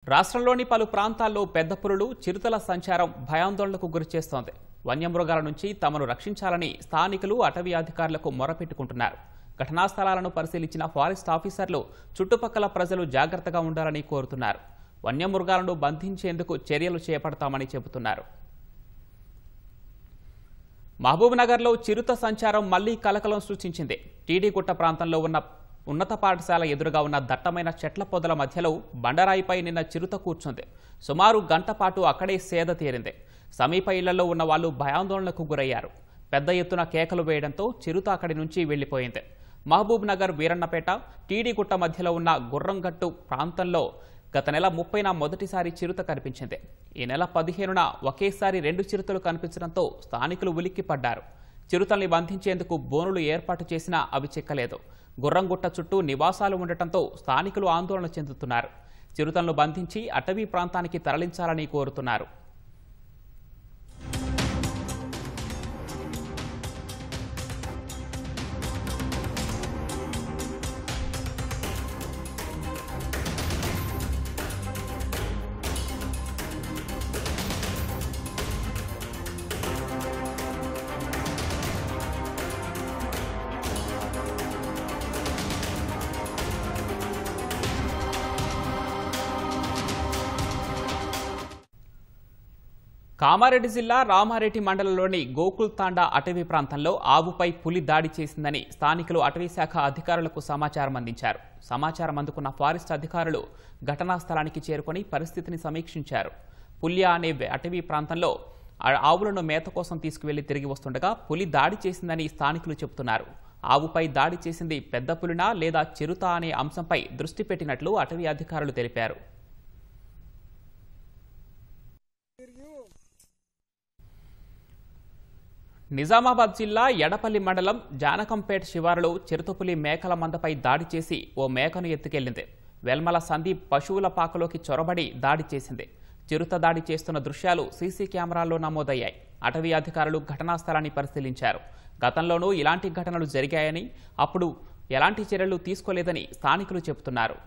రాష్ట్రంలోని పలు ప్రాంతాల్లో పెద్ద పులులు చిరుతల సంచారం భయాందోళనకు గురిచేస్తోంది. వన్యమృగాల నుంచి తమను రక్షించాలని స్థానికులు అటవీ అధికారులకు మొరపెట్టుకుంటున్నారు. ఘటనా స్థలాలను పరిశీలించిన ఫారెస్ట్ ఆఫీసర్లు చుట్టుపక్కల ప్రజలు జాగ్రత్తగా ఉండాలని కోరుతున్నారు. వన్యమృగాలను బంధించేందుకు చర్యలు చేపడతామని చెబుతున్నారు. మహబూబ్నగర్లో చిరుత సంచారం మళ్లీ కలకలం సృష్టించింది. టీడీగుట్ట ప్రాంతంలో ఉన్న ఉన్నత పాఠశాల ఎదురుగా ఉన్న దట్టమైన చెట్ల పొదల మధ్యలో బండరాయిపై నిన్న చిరుత కూర్చుంది. సుమారు గంట పాటు అక్కడే సేద తీరింది. సమీప ఇళ్లలో ఉన్న వాళ్ళు భయాందోళనకు గురయ్యారు. పెద్ద ఎత్తున కేకలు వేయడంతో చిరుత అక్కడి నుంచి వెళ్లిపోయింది. మహబూబ్నగర్ వీరన్నపేట టీడీగుట్ట మధ్యలో ఉన్న గుర్రంగట్టు ప్రాంతంలో గత నెల 30న మొదటిసారి చిరుత కనిపించింది. ఈ నెల 15న ఒకేసారి 2 చిరుతలు కనిపించడంతో స్థానికులు ఉలిక్కిపడ్డారు. చిరుతల్ని బంధించేందుకు బోనులు ఏర్పాటు చేసినా అవి చిక్కలేదు. గుర్రంగుట్ట చుట్టూ నివాసాలు ఉండటంతో స్థానికులు ఆందోళన చెందుతున్నారు. చిరుతలను బంధించి అటవీ ప్రాంతానికి తరలించాలని కోరుతున్నారు. కామారెడ్డి జిల్లా రామారెడ్డి మండలంలోని గోకుల్ తాండా అటవీ ప్రాంతంలో ఆవుపై పులి దాడి చేసిందని స్థానికులు అటవీ శాఖ అధికారులకు సమాచారం అందించారు. సమాచారం అందుకున్న ఫారెస్ట్ అధికారులు ఘటనా స్థలానికి చేరుకొని పరిస్థితిని సమీక్షించారు. పుల్య అనే అటవీ ప్రాంతంలో ఆవులను మేత కోసం తీసుకువెళ్లి తిరిగి వస్తుండగా పులి దాడి చేసిందని స్థానికులు చెబుతున్నారు. ఆవుపై దాడి చేసింది పెద్ద పులినా లేదా చిరుత అనే అంశంపై దృష్టి పెట్టినట్లు అటవీ అధికారులు తెలిపారు. నిజామాబాద్ జిల్లా ఎడపల్లి మండలం జానకంపేట శివారులో చిరుతపులి మేకల మందపై దాడి చేసి ఓ మేకను ఎత్తుకెళ్లింది. వెల్మల సందీప్ పశువుల పాకలోకి చొరబడి దాడి చేసింది. చిరుత దాడి చేస్తున్న దృశ్యాలు సీసీ కెమెరాల్లో నమోదయ్యాయి. అటవీ అధికారులు ఘటనా స్థలాన్ని పరిశీలించారు. గతంలోనూ ఇలాంటి ఘటనలు జరిగాయని, అప్పుడు ఎలాంటి చర్యలు తీసుకోలేదని స్థానికులు చెబుతున్నారు.